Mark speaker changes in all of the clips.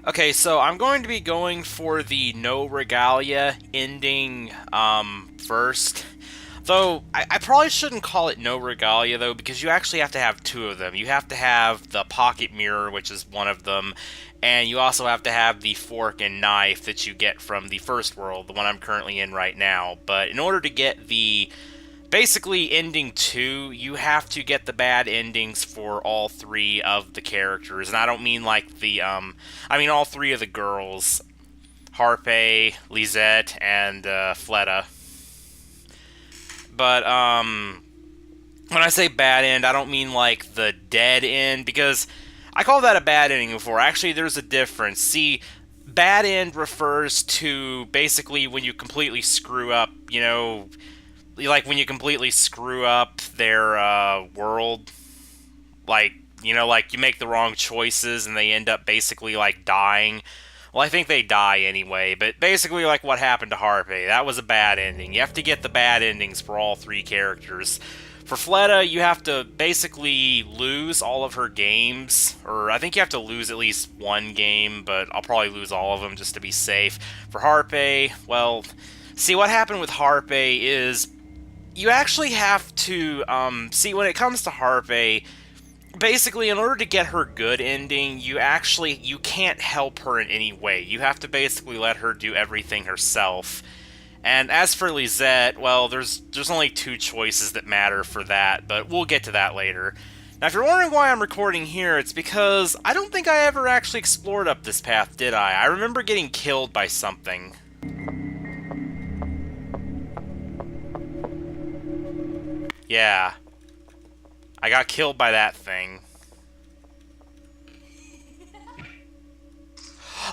Speaker 1: Okay, so I'm going to be going for the no regalia ending first. Though, I probably shouldn't call it no regalia, though, because you actually have to have two of them. You have to have the pocket mirror, which is one of them, and you also have to have the fork and knife that you get from the first world, the one I'm currently in right now. But in order to get the basically ending 2, you have to get the bad endings for all three of the characters. And I don't mean like I mean all three of the girls. Harpe, Lisette, and Fleta. But when I say bad end, I don't mean like the dead end, because I call that a bad ending before. Actually, there's a difference. See, bad end refers to basically when you completely screw up, like when you completely screw up their world, like like you make the wrong choices and they end up basically like dying. Well, I think they die anyway, but basically like what happened to Harpe, that was a bad ending. You have to get the bad endings for all three characters. For Fleta, you have to basically lose all of her games, or I think you have to lose at least one game, but I'll probably lose all of them just to be safe. For Harpe, well, see, what happened with Harpe is you actually have to, see, when it comes to Harpe, basically, in order to get her good ending, you can't help her in any way. You have to basically let her do everything herself. And as for Lisette, well, there's only two choices that matter for that, but we'll get to that later. Now, if you're wondering why I'm recording here, it's because I don't think I ever actually explored up this path, did I? I remember getting killed by something. Yeah. I got killed by that thing.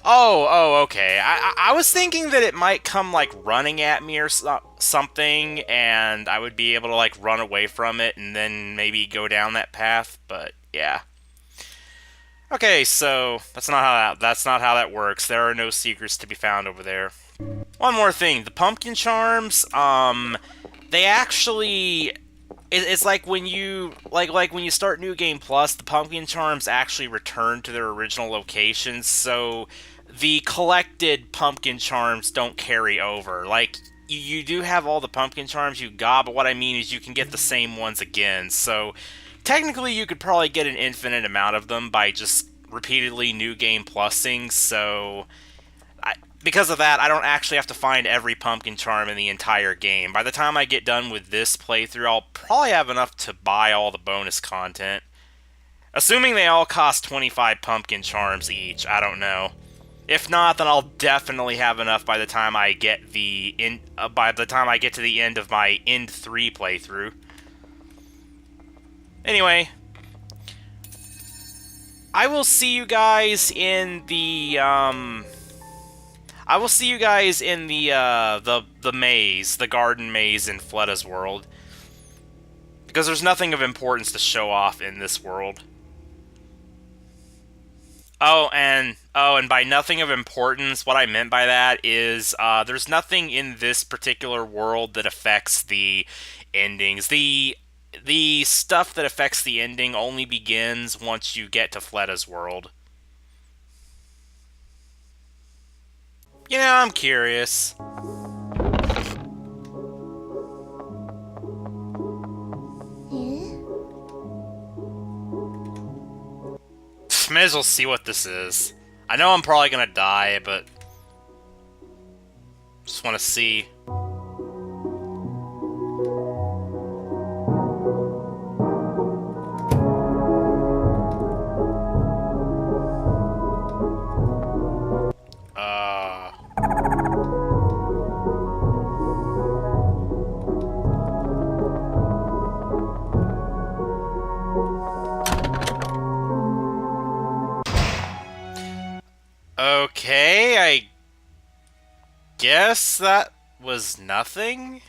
Speaker 1: Oh, okay. I was thinking that it might come, like, running at me or something, and I would be able to, like, run away from it and then maybe go down that path, but yeah. Okay, so that's not how that works. There are no secrets to be found over there. One more thing, the pumpkin charms, they actually it's like when you when you start New Game Plus, the pumpkin charms actually return to their original locations, so the collected pumpkin charms don't carry over. Like, you do have all the pumpkin charms you got, but what I mean is you can get the same ones again. So technically you could probably get an infinite amount of them by just repeatedly New Game Plusing, so because of that, I don't actually have to find every pumpkin charm in the entire game. By the time I get done with this playthrough, I'll probably have enough to buy all the bonus content. Assuming they all cost 25 pumpkin charms each, I don't know. If not, then I'll definitely have enough by the time I get to the end of my End 3 playthrough. Anyway, I will see you guys in the the maze, the garden maze in Fleta's world. Because there's nothing of importance to show off in this world. And by nothing of importance, what I meant by that is there's nothing in this particular world that affects the endings. The stuff that affects the ending only begins once you get to Fleta's world. I'm curious. May as well see what this is. I know I'm probably gonna die, but just want to see. Okay, I guess that was nothing?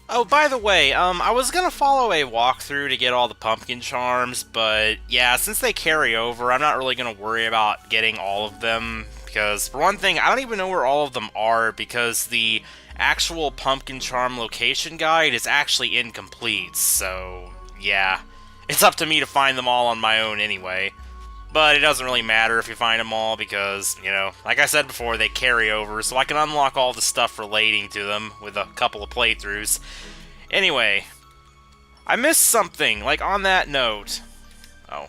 Speaker 1: Oh, by the way, I was gonna follow a walkthrough to get all the pumpkin charms, but yeah, since they carry over, I'm not really gonna worry about getting all of them, because for one thing, I don't even know where all of them are, because the actual pumpkin charm location guide is actually incomplete, so yeah. It's up to me to find them all on my own anyway. But it doesn't really matter if you find them all because, you know, like I said before, they carry over, so I can unlock all the stuff relating to them with a couple of playthroughs. Anyway, I missed something, like on that note. Oh.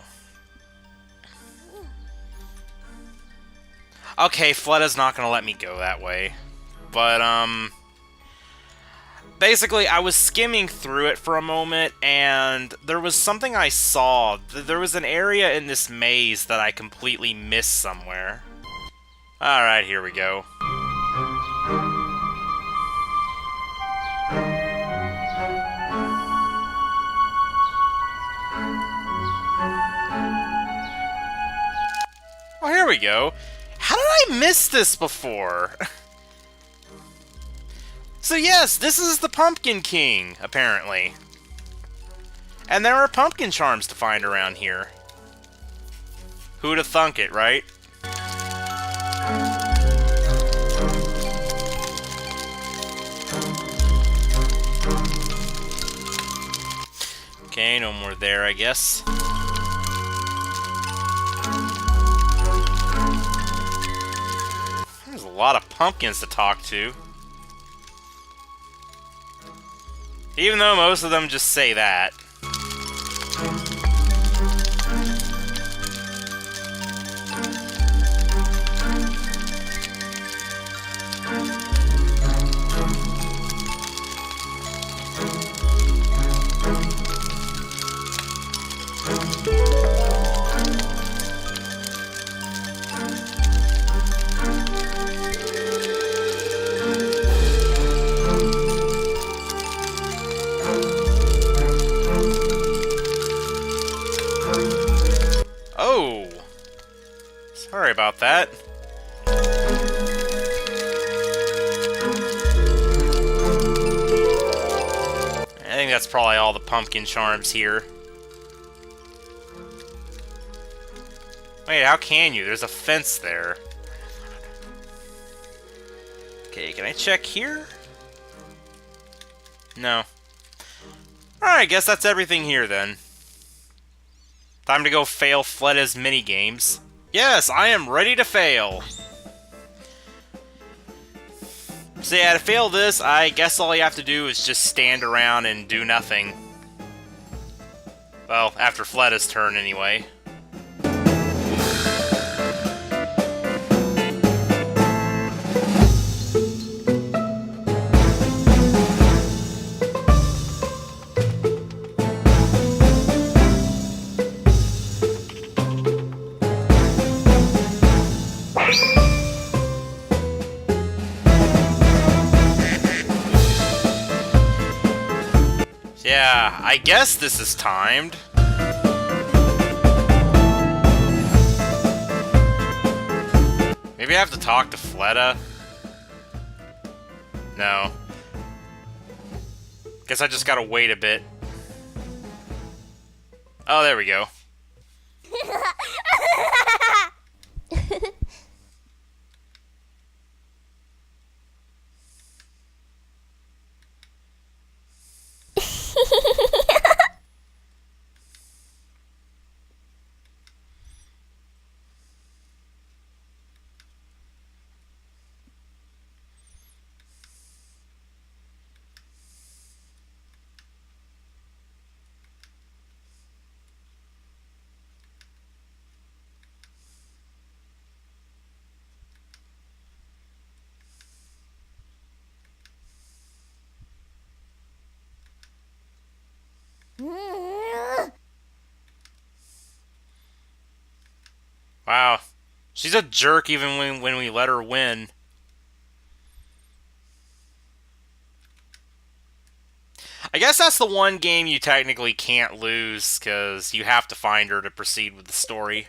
Speaker 1: Okay, Fleta's not gonna let me go that way. But, basically, I was skimming through it for a moment, and there was something I saw. There was an area in this maze that I completely missed somewhere. Alright, here we go. Oh, here we go. How did I miss this before? So yes, this is the Pumpkin King, apparently. And there are pumpkin charms to find around here. Who'd have thunk it, right? Okay, no more there, I guess. There's a lot of pumpkins to talk to. Even though most of them just say that. Oh! Sorry about that. I think that's probably all the pumpkin charms here. Wait, how can you? There's a fence there. Okay, can I check here? No. Alright, I guess that's everything here then. Time to go fail Fleta's minigames. Yes, I am ready to fail! So yeah, to fail this, I guess all you have to do is just stand around and do nothing. Well, after Fleta's turn anyway. Yeah, I guess this is timed. Maybe I have to talk to Fleta? No. Guess I just gotta wait a bit. Oh, there we go. Wow. She's a jerk even when we let her win. I guess that's the one game you technically can't lose, because you have to find her to proceed with the story.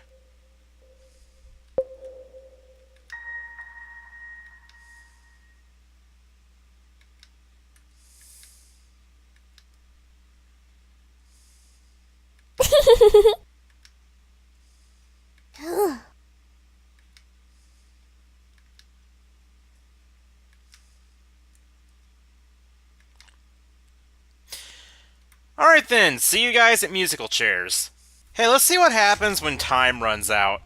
Speaker 1: Alright then, see you guys at musical chairs. Hey, let's see what happens when time runs out.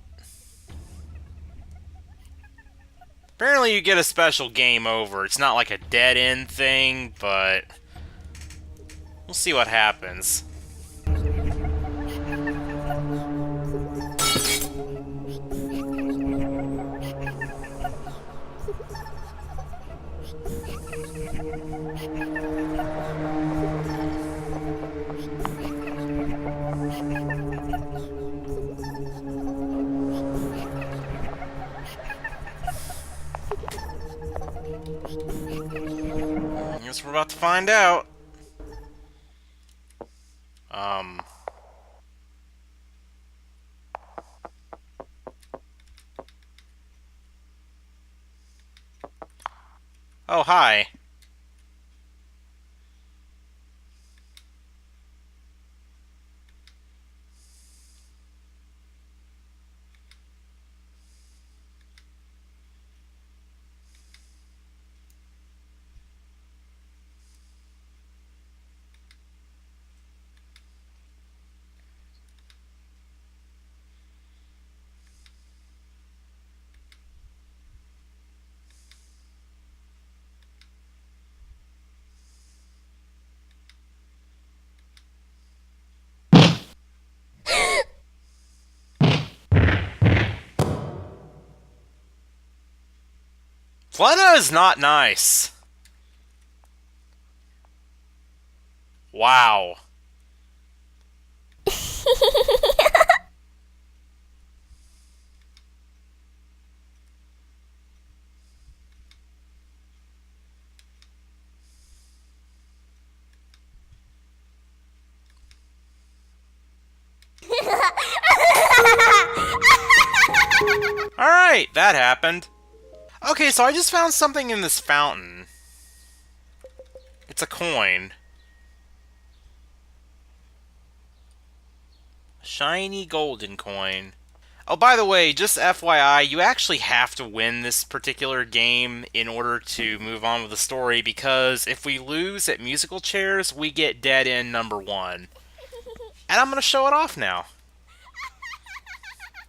Speaker 1: Apparently you get a special game over. It's not like a dead end thing, but we'll see what happens. I guess we're about to find out. Oh, hi. Fleta is not nice. Wow. Alright, that happened. Okay, so I just found something in this fountain. It's a coin. Shiny golden coin. Oh, by the way, just FYI, you actually have to win this particular game in order to move on with the story, because if we lose at musical chairs, we get dead end number 1. And I'm gonna show it off now.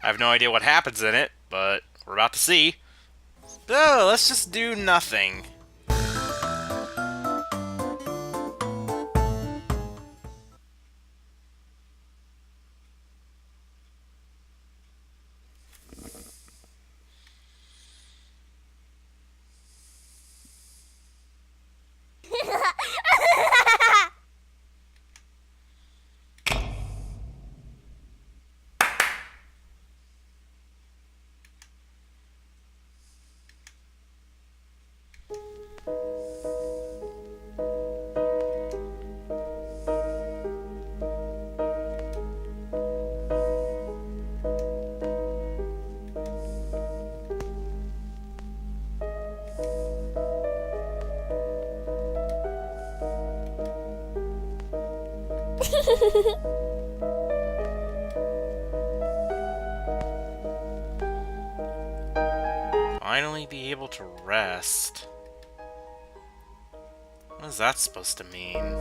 Speaker 1: I have no idea what happens in it, but we're about to see. Oh, let's just do nothing. Finally be able to rest. What is that supposed to mean?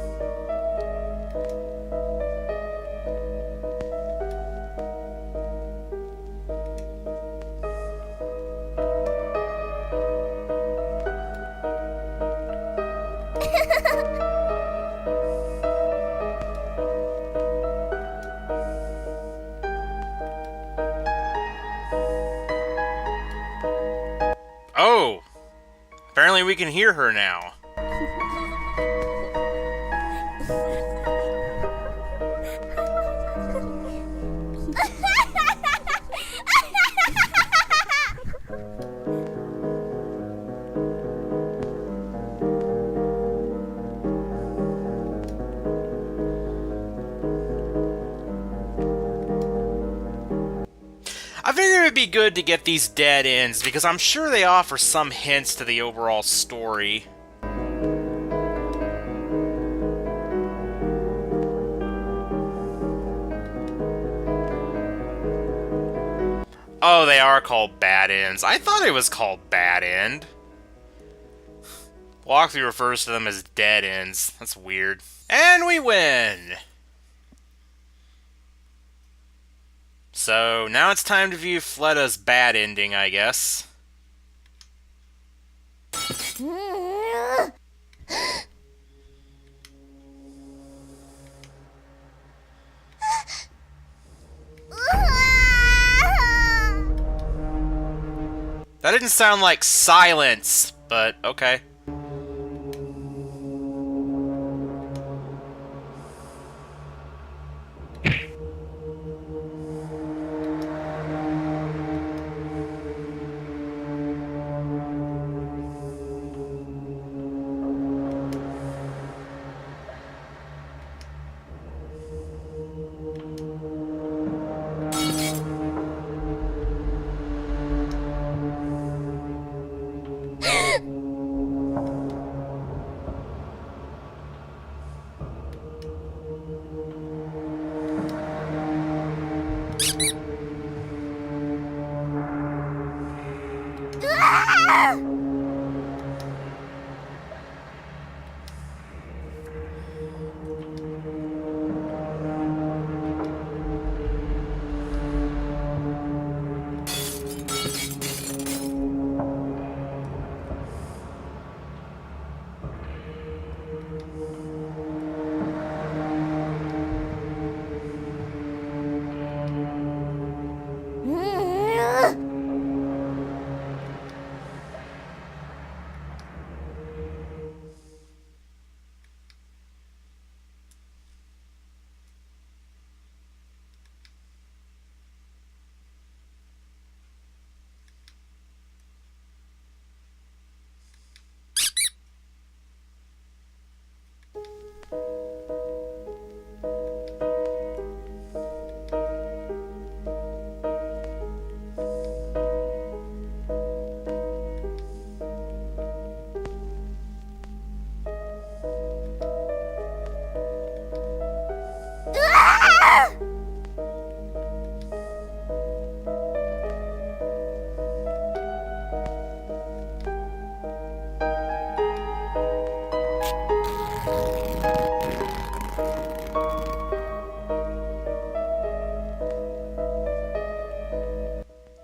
Speaker 1: Oh! Apparently we can hear her now. I figured it'd be good to get these dead ends, because I'm sure they offer some hints to the overall story. Oh, they are called bad ends. I thought it was called bad end. Walkthrough refers to them as dead ends. That's weird. And we win! So now it's time to view Fleta's bad ending, I guess. That didn't sound like silence, but okay.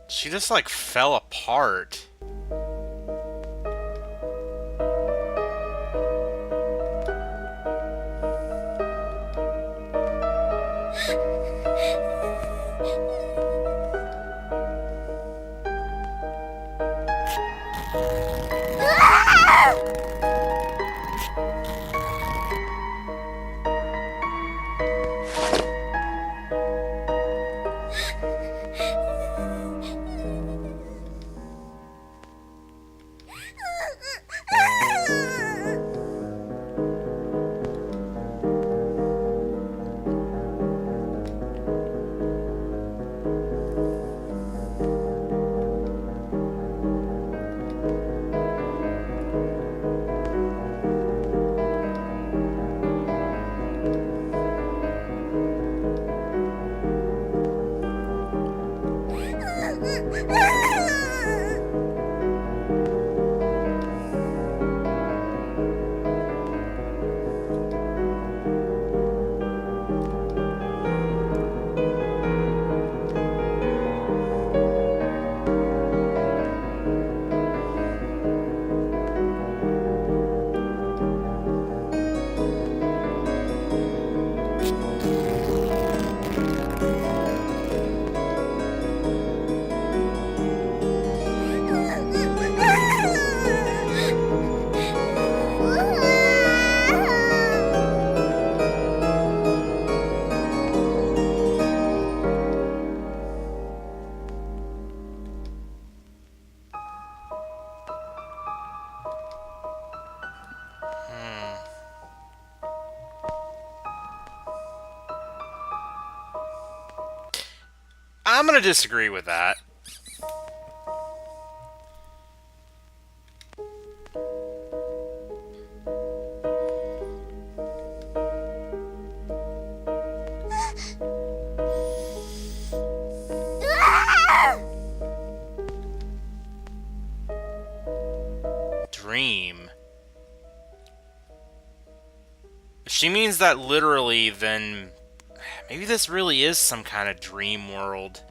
Speaker 1: She just like fell apart. I'm gonna disagree with that. Dream. If she means that literally, then Maybe this really is some kind of dream world.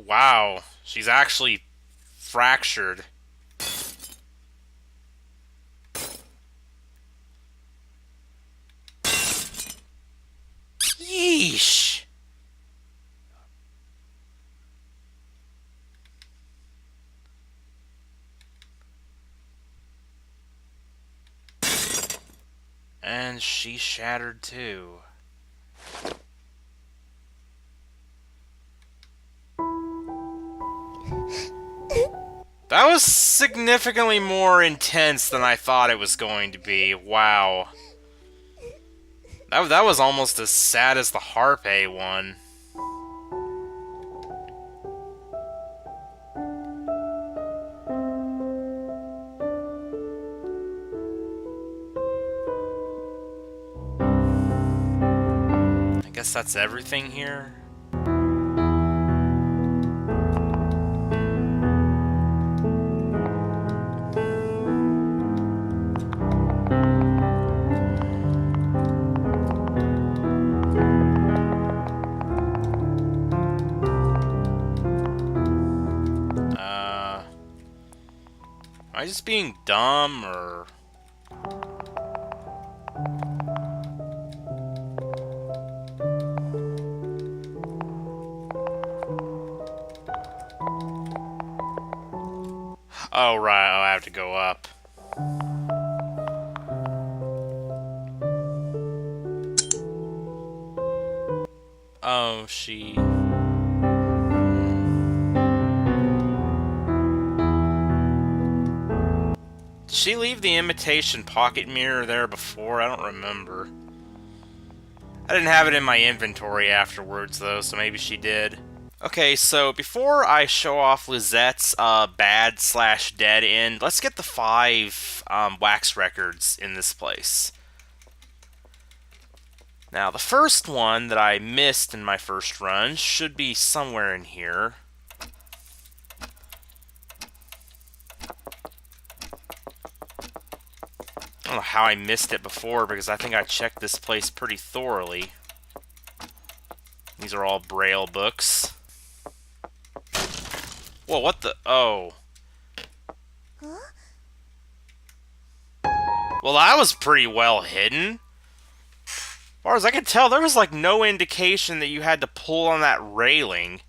Speaker 1: Wow, she's actually fractured. Yeesh. And she shattered too. That was significantly more intense than I thought it was going to be. Wow. That was almost as sad as the Harpe one. I guess that's everything here. Am I just being dumb, or... Oh, right, I have to go up. Oh, she... Did she leave the imitation pocket mirror there before? I don't remember. I didn't have it in my inventory afterwards, though, so maybe she did. Okay, so before I show off Lizette's bad/dead end, let's get the 5 wax records in this place. Now, the first one that I missed in my first run should be somewhere in here. I don't know how I missed it before, because I think I checked this place pretty thoroughly. These are all Braille books. Whoa, what the... Oh. Well, that was pretty well hidden. As far as I can tell, there was like no indication that you had to pull on that railing.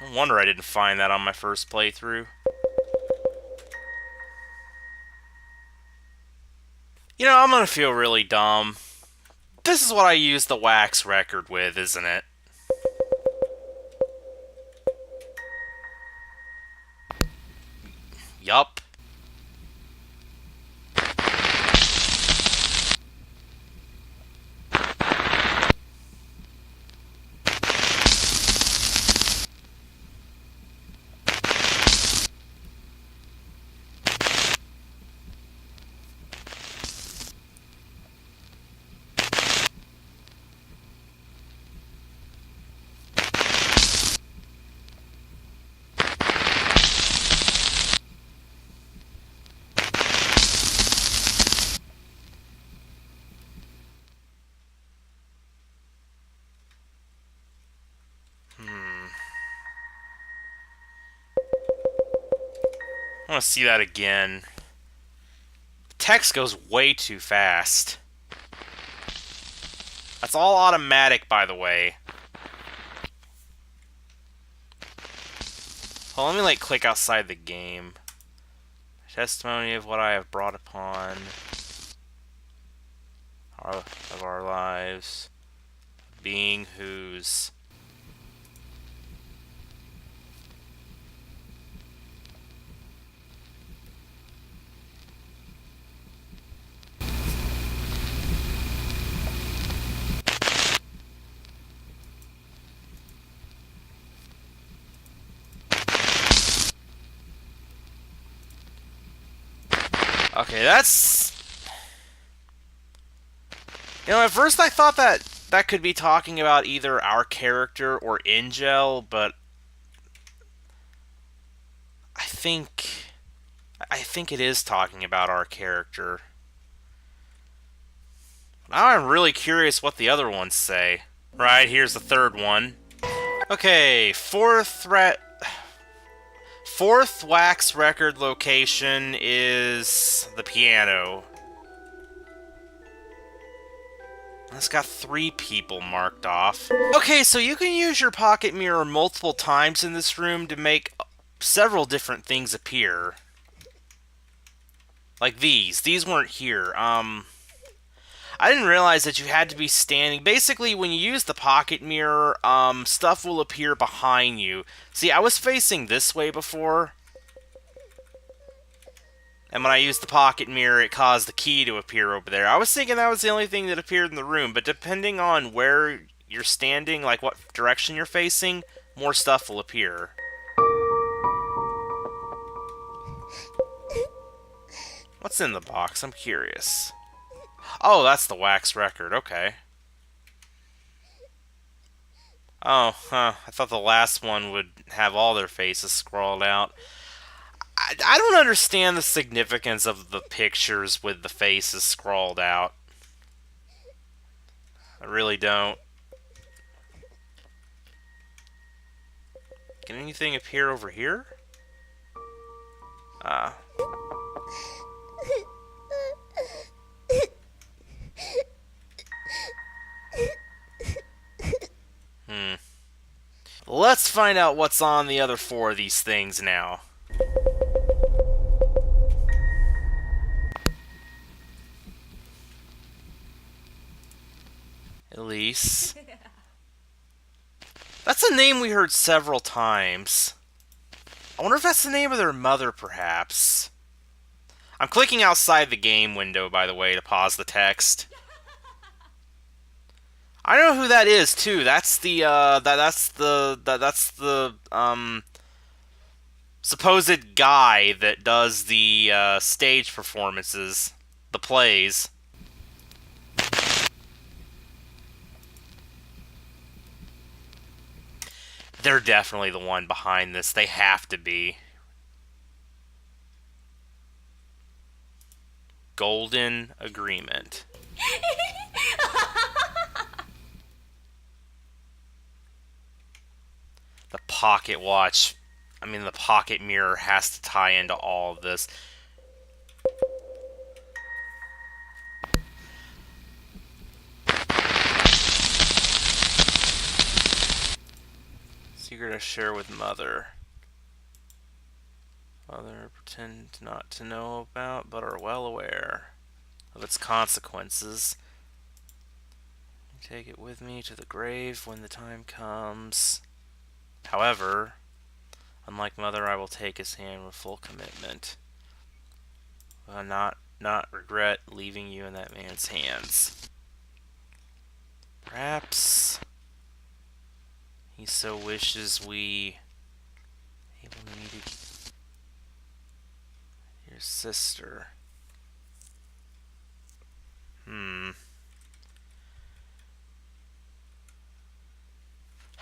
Speaker 1: No wonder I didn't find that on my first playthrough. You know, I'm gonna feel really dumb. This is what I used the wax record with, isn't it? Yup. I want to see that again. The text goes way too fast. That's all automatic, by the way. Well, let me, like, click outside the game. Testimony of what I have brought upon of our lives. Being whose... Okay, that's... You know, at first I thought that that could be talking about either our character or Ingel, but I think... I think it is talking about our character. Now I'm really curious what the other ones say. Right, here's the third one. Okay, fourth wax record location is the piano. It's got 3 people marked off. Okay, so you can use your pocket mirror multiple times in this room to make several different things appear. Like these. These weren't here. I didn't realize that you had to be standing. Basically, when you use the pocket mirror, stuff will appear behind you. See, I was facing this way before. And when I used the pocket mirror, it caused the key to appear over there. I was thinking that was the only thing that appeared in the room, but depending on where you're standing, like what direction you're facing, more stuff will appear. What's in the box? I'm curious. Oh, that's the wax record. Okay. Oh, huh. I thought the last one would have all their faces scrawled out. I don't understand the significance of the pictures with the faces scrawled out. I really don't. Can anything appear over here? Let's find out what's on the other 4 of these things now. Elise. That's a name we heard several times. I wonder if that's the name of their mother, perhaps. I'm clicking outside the game window, by the way, to pause the text. I know who that is too. That's the supposed guy that does the stage performances, the plays. They're definitely the one behind this. They have to be. Golden Agreement. The pocket watch. I mean, the pocket mirror has to tie into all of this. Secret to share with Mother. Mother pretend not to know about, but are well aware of its consequences. Take it with me to the grave when the time comes. However, unlike Mother, I will take his hand with full commitment. Will not regret leaving you in that man's hands. Perhaps he so wishes we able to meet your sister. I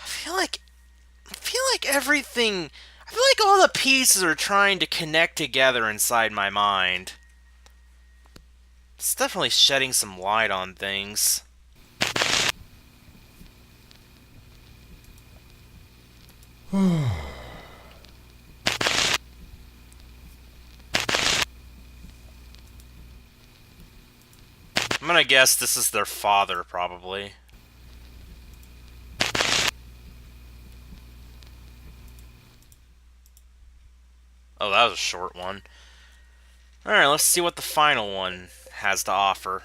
Speaker 1: feel like everything... I feel like all the pieces are trying to connect together inside my mind. It's definitely shedding some light on things. I'm gonna guess this is their father, probably. Oh, that was a short one. Alright, let's see what the final one has to offer.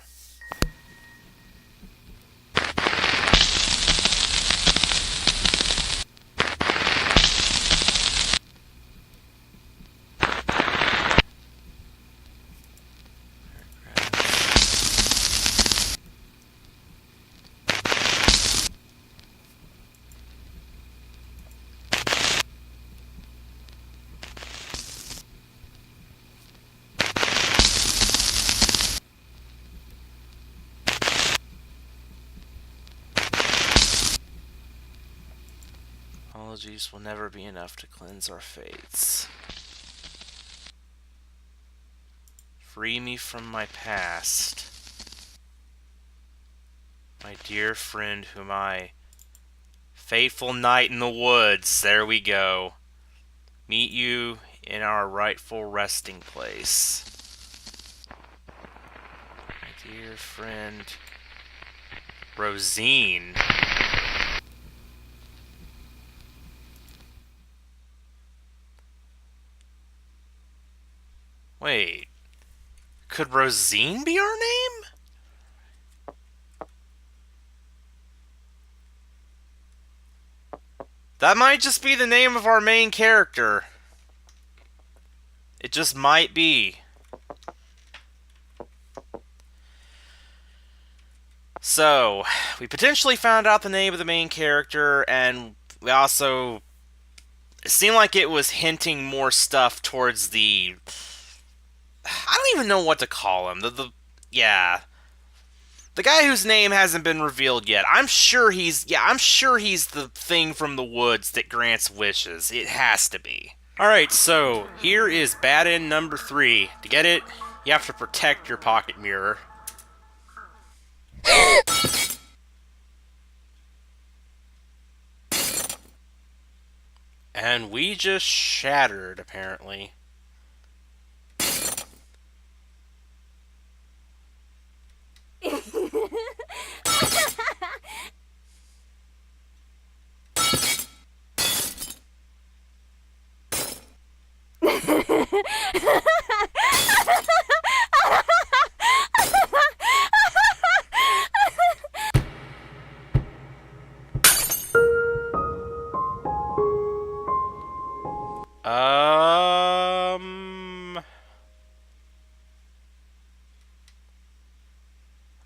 Speaker 1: Apologies will never be enough to cleanse our fates. Free me from my past. My dear friend whom I... Fateful night in the woods, there we go. Meet you in our rightful resting place. My dear friend... Rosine. Wait. Could Rosine be our name? That might just be the name of our main character. It just might be. So, we potentially found out the name of the main character, and we also... It seemed like it was hinting more stuff towards the... I don't even know what to call him. Yeah. The guy whose name hasn't been revealed yet. I'm sure he's the thing from the woods that grants wishes. It has to be. Alright, so here is bad end number 3. To get it, you have to protect your pocket mirror. And we just shattered, apparently.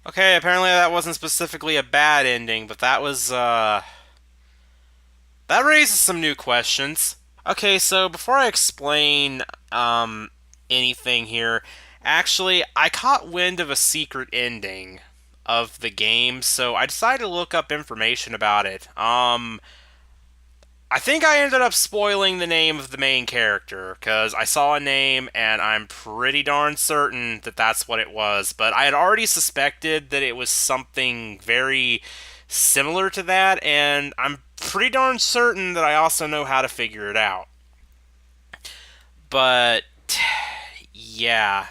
Speaker 1: Okay, apparently that wasn't specifically a bad ending, but that was, that raises some new questions. Okay, so before I explain, anything here, actually, I caught wind of a secret ending of the game, so I decided to look up information about it. I think I ended up spoiling the name of the main character, because I saw a name, and I'm pretty darn certain that that's what it was, but I had already suspected that it was something very similar to that, and I'm pretty darn certain that I also know how to figure it out. But, yeah.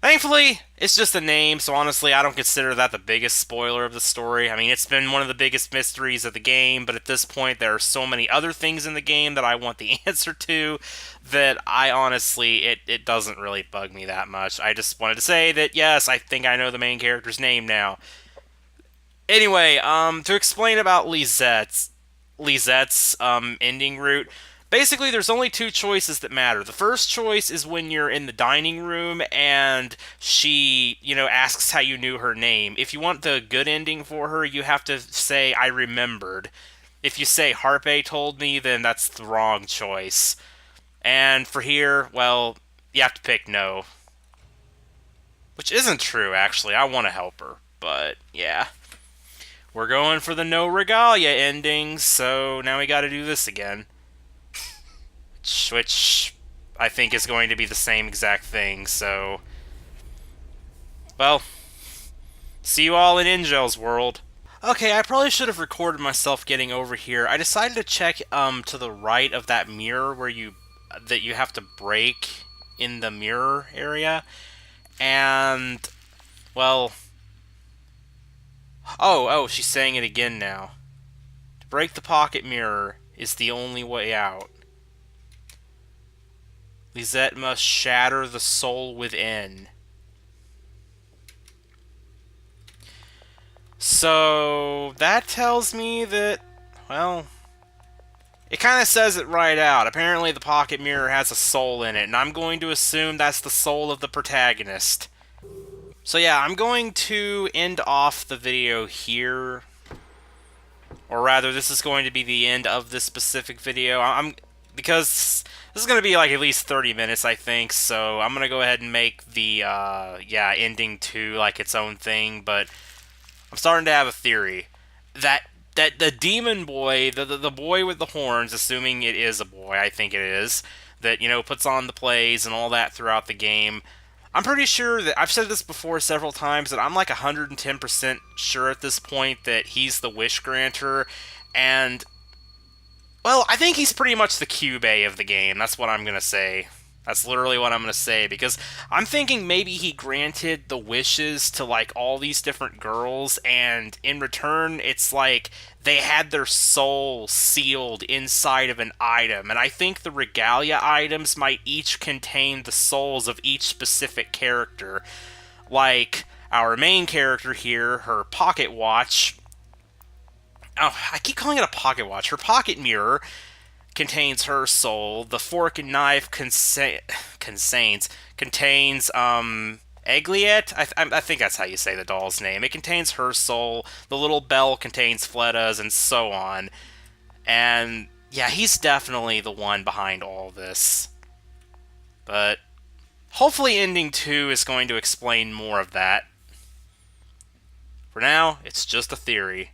Speaker 1: Thankfully, it's just a name, so honestly, I don't consider that the biggest spoiler of the story. I mean, it's been one of the biggest mysteries of the game, but at this point, there are so many other things in the game that I want the answer to that I honestly, it doesn't really bug me that much. I just wanted to say that, yes, I think I know the main character's name now. Anyway, to explain about Lizette's ending route. Basically, there's only two choices that matter. The first choice is when you're in the dining room and she, asks how you knew her name. If you want the good ending for her, you have to say, I remembered. If you say, Harpe told me, then that's the wrong choice. And for here, well, you have to pick no. Which isn't true, actually. I want to help her. But, yeah. We're going for the no regalia ending, so now we gotta do this again. Which I think is going to be the same exact thing, so... Well, see you all in Angel's world. Okay, I probably should have recorded myself getting over here. I decided to check to the right of that mirror where you have to break in the mirror area, and well, oh, she's saying it again now. To break the pocket mirror is the only way out. Lisette must shatter the soul within. So, that tells me that, well, it kind of says it right out. Apparently the pocket mirror has a soul in it, and I'm going to assume that's the soul of the protagonist. So yeah, I'm going to end off the video here. Or rather, this is going to be the end of this specific video. Because this is going to be like at least 30 minutes, I think, so I'm going to go ahead and make the, ending 2 like its own thing, but I'm starting to have a theory. That that the demon boy, the boy with the horns, assuming it is a boy, I think it is, that puts on the plays and all that throughout the game. I'm pretty sure that I've said this before several times that I'm like 110% sure at this point that he's the wish granter, and well, I think he's pretty much the Cube of the game. That's what I'm gonna say. That's literally what I'm gonna say because I'm thinking maybe he granted the wishes to like all these different girls, and in return, it's like they had their soul sealed inside of an item. And I think the regalia items might each contain the souls of each specific character. Like our main character here, her pocket watch. Oh, I keep calling it a pocket watch. Her pocket mirror contains her soul. The fork and knife contains Egliet. I think that's how you say the doll's name. It contains her soul. The little bell contains Fleta's, and so on. And yeah, he's definitely the one behind all this. But hopefully, ending 2 is going to explain more of that. For now, it's just a theory.